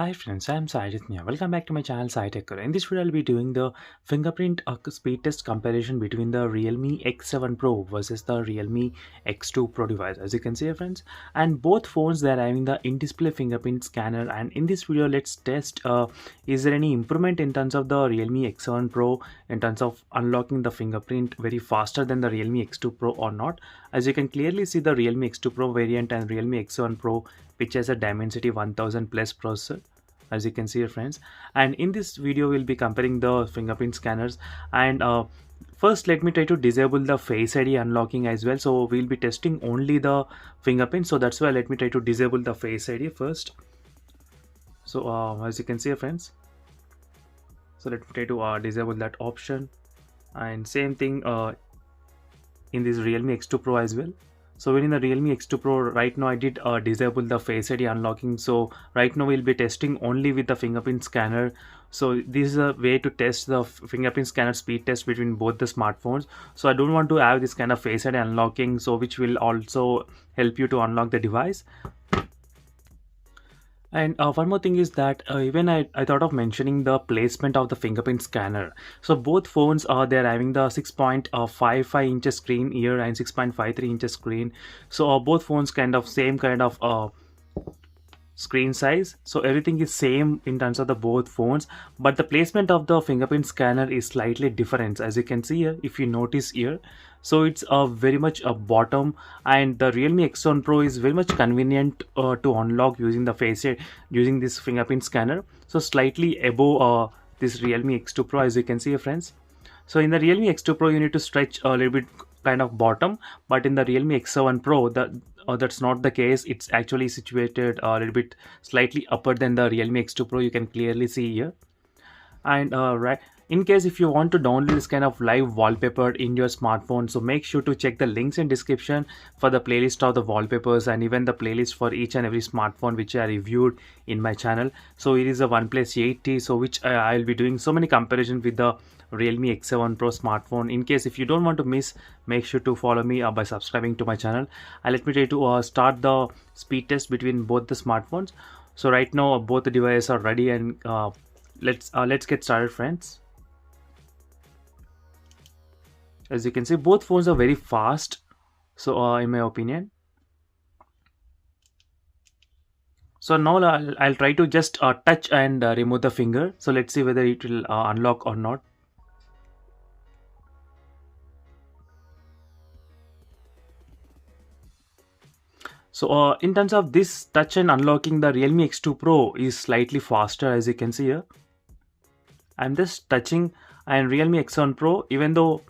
Hi friends, I'm Sajid. Welcome back to my channel SciTech. In this video, I'll be doing the fingerprint speed test comparison between the Realme X7 Pro versus the Realme X2 Pro device. As you can see, friends, and both phones they are having the in-display fingerprint scanner. And in this video, let's test is there any improvement in terms of the Realme X7 Pro in terms of unlocking the fingerprint very faster than the Realme X2 Pro or not. As you can clearly see, the Realme X2 Pro variant and Realme X7 Pro, which has a Dimensity 1000 plus processor, as you can see here, friends. And in this video we'll be comparing the fingerprint scanners. And first let me try to disable the Face ID unlocking as well. So we'll be testing only the fingerprint, so that's why let me try to disable the Face ID first. So as you can see here, friends, so let me try to disable that option. And same thing in this Realme X2 Pro as well. So when in the Realme X2 Pro, right now I did disable the Face ID unlocking. So right now we'll be testing only with the fingerprint scanner. So this is a way to test the fingerprint scanner speed test between both the smartphones. So I don't want to have this kind of Face ID unlocking, so which will also help you to unlock the device. And one more thing is that even I thought of mentioning the placement of the fingerprint scanner. So both phones they're having the 6.55 inches screen here and 6.53 inches screen. So both phones kind of same kind of screen size, so everything is same in terms of the both phones, but the placement of the fingerprint scanner is slightly different, as you can see here if you notice here. So it's very much a bottom, and the Realme X1 Pro is very much convenient to unlock using the using this fingerprint scanner, so slightly above this Realme X2 Pro, as you can see here, friends. So in the Realme X2 Pro you need to stretch a little bit kind of bottom, but in the Realme X7 Pro that's not the case. It's actually situated a little bit slightly upper than the Realme X2 Pro, you can clearly see here. And right, in case if you want to download this kind of live wallpaper in your smartphone, so make sure to check the links in description for the playlist of the wallpapers and even the playlist for each and every smartphone which I reviewed in my channel. So it is a OnePlus 8T, so which I'll be doing so many comparisons with the Realme X7 Pro smartphone. In case if you don't want to miss, make sure to follow me by subscribing to my channel. And let me try to start the speed test between both the smartphones. So right now both the devices are ready, and let's get started, friends. As you can see, both phones are very fast, so in my opinion. So now I'll try to just touch and remove the finger. So let's see whether it will unlock or not. So in terms of this touch and unlocking, the Realme X2 Pro is slightly faster, as you can see here. I'm just touching, and Realme X1 Pro, even though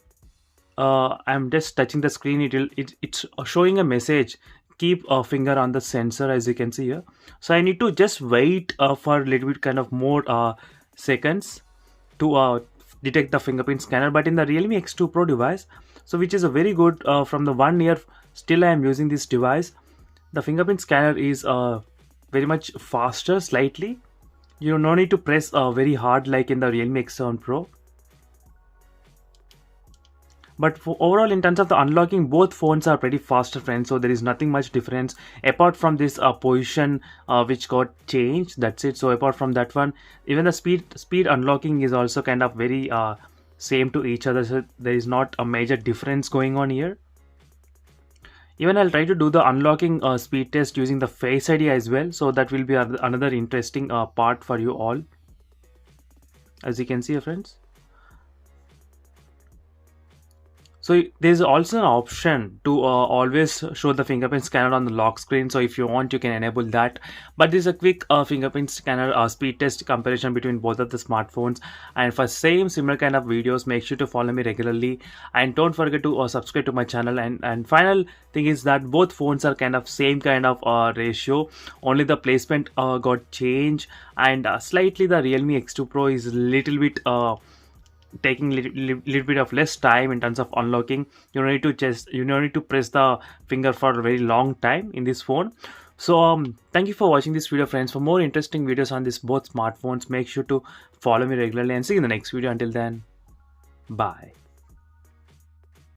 I'm just touching the screen, it's showing a message, keep a finger on the sensor, as you can see here. So I need to just wait for a little bit kind of more seconds to detect the fingerprint scanner. But in the Realme X2 Pro device, so which is a very good from the 1 year still I am using this device, the fingerprint scanner is very much faster slightly. You no need to press very hard like in the Realme X7 Pro. But for overall, in terms of the unlocking, both phones are pretty faster, friends. So there is nothing much difference apart from this position which got changed. That's it. So apart from that one, even the speed unlocking is also kind of very same to each other. So there is not a major difference going on here. Even I'll try to do the unlocking speed test using the Face ID as well. So that will be another interesting part for you all. As you can see, friends. So there's also an option to always show the fingerprint scanner on the lock screen. So if you want, you can enable that. But this is a quick fingerprint scanner speed test comparison between both of the smartphones. And for similar kind of videos, make sure to follow me regularly. And don't forget to subscribe to my channel. And final thing is that both phones are kind of same kind of ratio. Only the placement got changed. And slightly the Realme X2 Pro is a little bit taking little bit of less time in terms of unlocking. You don't need to press the finger for a very long time in this phone. So thank you for watching this video, friends. For more interesting videos on this both smartphones, make sure to follow me regularly, and see you in the next video. Until then, bye.